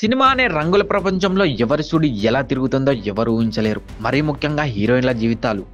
Cinema అనే రంగుల ప్రపంచంలో ఎవరి సుడి ఎలా తిరుగుతుందో ఎవరు ఊహించలేరు. మరీ ముఖ్యంగా హీరోయిన్ల జీవితాలు,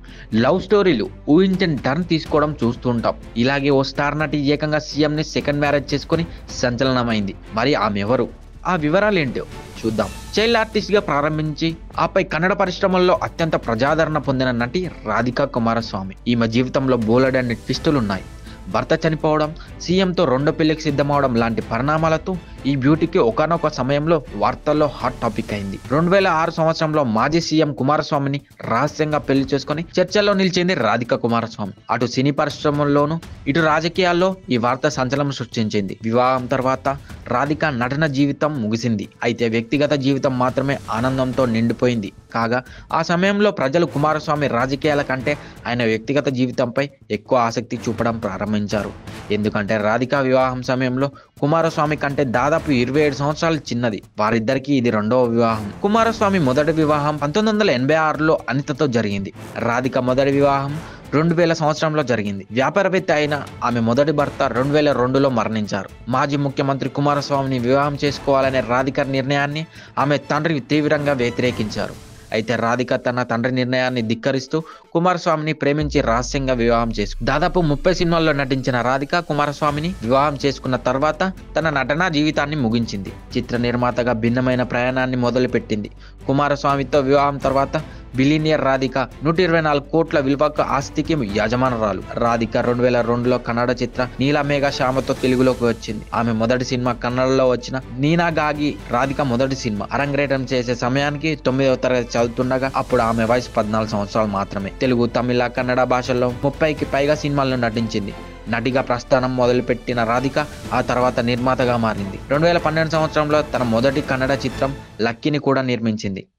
లవ్ స్టోరీలు ఊహించని టర్న్ తీసుకోవడం చూస్తుంటాం. ఇలాగే ఓ స్టార్ నటి ఏకంగా సీఎంని సెకండ్ మ్యారేజ్ చేసుకొని సంచలనమైంది. మరి ఆమె ఎవరు? ఆ వివరాలేంటో చూద్దాం. చైల్డ్ ఆర్టిస్ట్ గా ప్రారంభించి ఆపై కన్నడ పరిశ్రమల్లో అత్యంత ప్రజాదరణ పొందిన నటి రాధికా కుమారస్వామి. ఈమె జీవితంలో బోలెడన్ని ట్విస్టులున్నాయి. భర్త చనిపోవడం, సీఎంతో రెండో పెళ్లికి సిద్ధమవడం లాంటి పరిణామాలతో ఈ బ్యూటీకి ఒకానొక సమయంలో వార్తల్లో హాట్ టాపిక్ అయింది. 2006 సంవత్సరంలో మాజీ సీఎం కుమారస్వామిని రహస్యంగా పెళ్లి చేసుకుని చర్చల్లో నిలిచింది రాధికా కుమారస్వామి. అటు సినీ పరిశ్రమల్లోనూ ఇటు రాజకీయాల్లో ఈ వార్త సంచలనం సృష్టించింది. వివాహం తర్వాత రాధిక నటన జీవితం ముగిసింది. అయితే వ్యక్తిగత జీవితం మాత్రమే ఆనందంతో నిండిపోయింది. కాగా ఆ సమయంలో ప్రజలు కుమారస్వామి రాజకీయాల కంటే ఆయన వ్యక్తిగత జీవితంపై ఎక్కువ ఆసక్తి చూపడం ప్రారంభించారు. ఎందుకంటే రాధిక వివాహం సమయంలో కుమారస్వామి కంటే దాదాపు 27 సంవత్సరాలు చిన్నది. వారిద్దరికీ ఇది రెండవ వివాహం. కుమారస్వామి మొదటి వివాహం 1986లో అనితతో జరిగింది. రాధిక మొదటి వివాహం 2000 సంవత్సరంలో జరిగింది. వ్యాపారవేత్త అయిన ఆమె మొదటి భర్త 2002లో మరణించారు. మాజీ ముఖ్యమంత్రి కుమారస్వామిని వివాహం చేసుకోవాలనే రాధిక నిర్ణయాన్ని ఆమె తండ్రి తీవ్రంగా వ్యతిరేకించారు. అయితే రాధిక తన తండ్రి నిర్ణయాన్ని ధిక్కరిస్తూ కుమారస్వామిని ప్రేమించి రహస్యంగా వివాహం చేసుకుంది. దాదాపు 30 సినిమాల్లో నటించిన రాధిక కుమారస్వామిని వివాహం చేసుకున్న తర్వాత తన నటనా జీవితాన్ని ముగించింది. చిత్ర నిర్మాతగా భిన్నమైన ప్రయాణాన్ని మొదలుపెట్టింది. కుమారస్వామితో వివాహం తర్వాత బిలినియర్ రాధిక 124 కోట్ల విలువకు ఆస్తికి యజమానురాలు. రాధిక 2002లో కన్నడ చిత్ర నీలమేఘ శ్యామతో తెలుగులోకి వచ్చింది. ఆమె మొదటి సినిమా కన్నడలో వచ్చిన నీనాగాగి రాధిక మొదటి సినిమా. అరంగేట్రం చేసే సమయానికి 9వ తరగతి చదువుతుండగా అప్పుడు ఆమె వయసు 14 సంవత్సరాలు మాత్రమే. తెలుగు, తమిళ, కన్నడ భాషల్లో 30కి పైగా సినిమాల్లో నటించింది. నటిగా ప్రస్థానం మొదలుపెట్టిన రాధిక ఆ తర్వాత నిర్మాతగా మారింది. 2012 సంవత్సరంలో తన మొదటి కన్నడ చిత్రం లక్కీని కూడా నిర్మించింది.